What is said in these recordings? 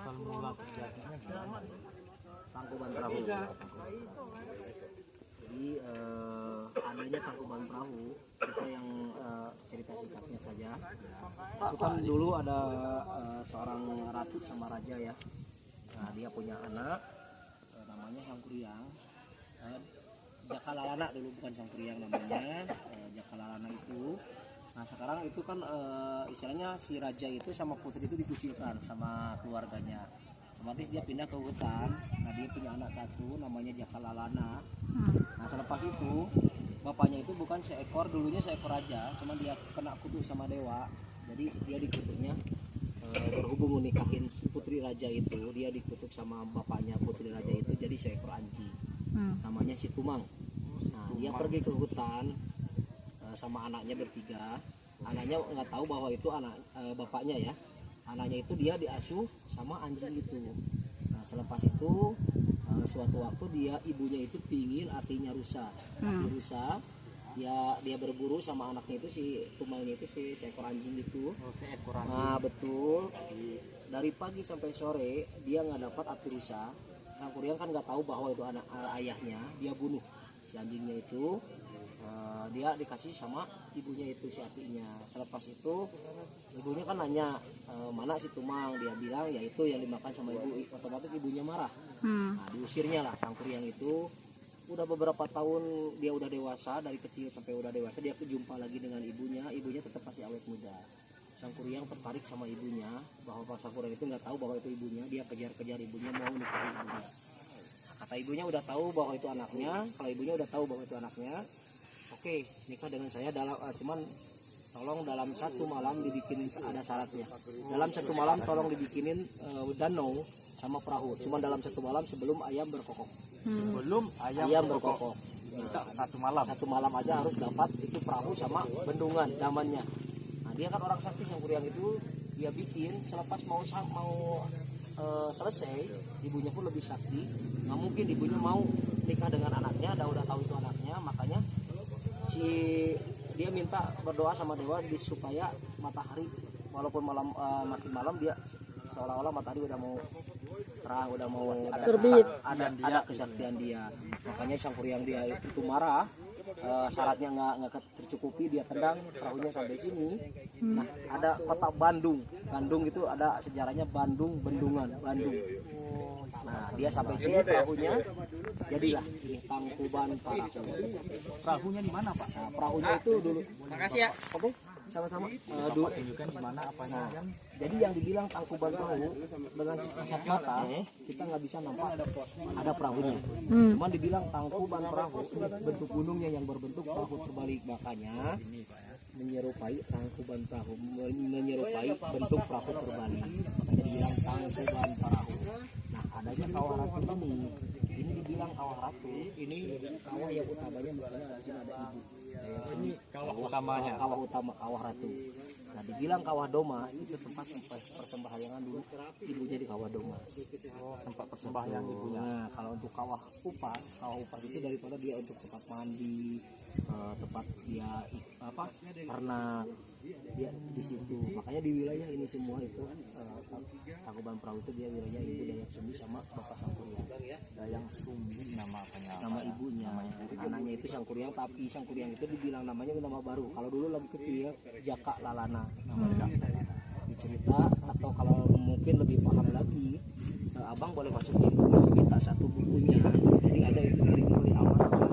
asal mula terjadinya gimana? Tangkuban Perahu. Jadi adanya Tangkuban Perahu kita yang cerita singkatnya saja. Itu kan dulu ada seorang ratu sama raja ya. Nah, dia punya anak namanya Sangkuriang. Jakalalana dulu, bukan Sangkuriang namanya. Jakalalana itu. Nah sekarang itu kan istilahnya si raja itu sama putri itu dikucilkan sama keluarganya. Otomatis dia pindah ke hutan. Nah dia punya anak satu namanya Jakalalana. Nah selepas itu bapaknya itu bukan seekor, dulunya seekor raja, cuma dia kena kutuk sama dewa. Jadi dia dikutuknya berhubung menikahin putri raja itu, dia dikutuk sama bapaknya putri raja itu jadi seekor anjing. Namanya si Tumang. Nah dia pergi ke hutan sama anaknya bertiga. Anaknya nggak tahu bahwa itu anak bapaknya ya. Anaknya itu dia diasuh sama anjing itu. Nah selepas itu suatu waktu ibunya itu pingin artinya rusa. Rusa dia berburu sama anaknya itu si Tumangnya itu si seekor anjing itu. Seekor anjing. Nah betul. Dari pagi sampai sore dia nggak dapat api rusa. Sangkuriang kan nggak tahu bahwa itu anak ayahnya. Dia bunuh si anjingnya itu. Dia dikasih sama ibunya itu si apinya. Selepas itu ibunya kan nanya mana si Tumang, dia bilang ya itu yang dimakan sama ibu. Otomatis ibunya marah. Nah diusirnya lah Sangkuriang itu. Udah beberapa tahun dia udah dewasa, dari kecil sampai udah dewasa dia jumpa lagi dengan ibunya. Ibunya tetap masih awet muda. Sangkuriang tertarik sama ibunya, bahwa Sangkuriang itu nggak tahu bahwa itu ibunya. Dia kejar-kejar ibunya, mau nikahin ibunya. Kata ibunya udah tahu bahwa itu anaknya. Kalau ibunya udah tahu bahwa itu anaknya, oke, nikah dengan saya cuman tolong dalam satu malam dibikinin, ada syaratnya. Dalam satu malam tolong dibikinin danau sama perahu. Cuman dalam satu malam sebelum ayam berkokok. Sebelum Ayam berkokok. Kita satu malam. Satu malam aja harus dapat itu perahu sama bendungan damannya. Nah dia kan orang sakti Sangkuriang itu, dia bikin selepas mau selesai, ibunya pun lebih sakti. Nggak mungkin ibunya mau nikah dengan anaknya, udah tahu itu anaknya, makanya dia minta berdoa sama dewa supaya matahari walaupun masih malam, dia seolah-olah matahari udah mau terang, udah mau terbit, ada kesaktian dia. Makanya Sangkuriang dia itu marah, syaratnya nggak tercukupi, dia tendang perahunya sampai sini. Nah ada kota Bandung itu ada sejarahnya, Bendungan Bandung. Nah dia sampai sini perahunya, jadilah ini Tangkuban Perahu. Perahunya di mana, Pak? Nah, perahunya itu dulu. Makasih ya. Oke, sama-sama. Tunjukkan di mana apanya kan? Jadi yang dibilang Tangkuban Perahu dengan kasat mata kita nggak bisa nampak ada perahunya. Cuman dibilang Tangkuban Perahu, bentuk gunungnya yang berbentuk perahu terbalik, makanya menyerupai Tangkuban Perahu, menyerupai bentuk perahu terbalik. Makanya dibilang Tangkuban Perahu. Nah adanya kawah ratu ini dibilang kawah ratu, ini kawah yang utamanya, makanya mungkin ada ibu. Ini kawah utamanya. Kawah utama, kawah ratu. Nah dibilang kawah Domas itu tempat persembahyangan dulu ibunya di kawah Domas. Tempat persembahyangan ibunya. Nah kalau untuk kawah upas itu daripada dia untuk tempat mandi, tempat dia ternak, dia di situ. Makanya di wilayah ini semua itu Tangkuban Perahu itu dia wilayah ibu Dayang Sumbi sama bapak Sangkuriang. Dayang Sumbi nama apanya? Nama ibunya. Anaknya itu Sangkuriang, tapi Sangkuriang itu dibilang namanya nama baru. Kalau dulu lagi kecil Jakalalana namanya. Dicerita, atau kalau mungkin lebih paham lagi, abang boleh masukin kita satu bukunya. Jadi ada itu dari mulai awal sampai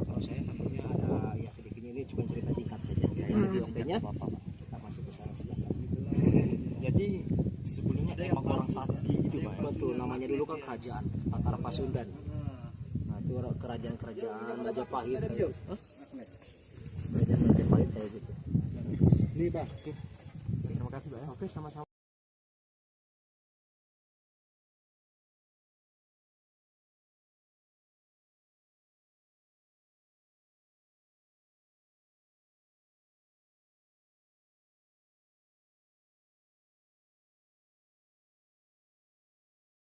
kalau saya takutnya ada ya sedikit, ini cuma cerita singkat saja. Jadi oke-nya kita masuk ke sana selesai. Jadi sebelumnya emang orang sakti gitu, Pak. Betul, namanya dulu kan kerajaan Tataran Pasundan. Nah itu kerajaan Majapahit kayak gitu. Kerajaan Majapahit kayak gitu. Ini, Pak. Terima kasih, Pak. Oke, sama-sama.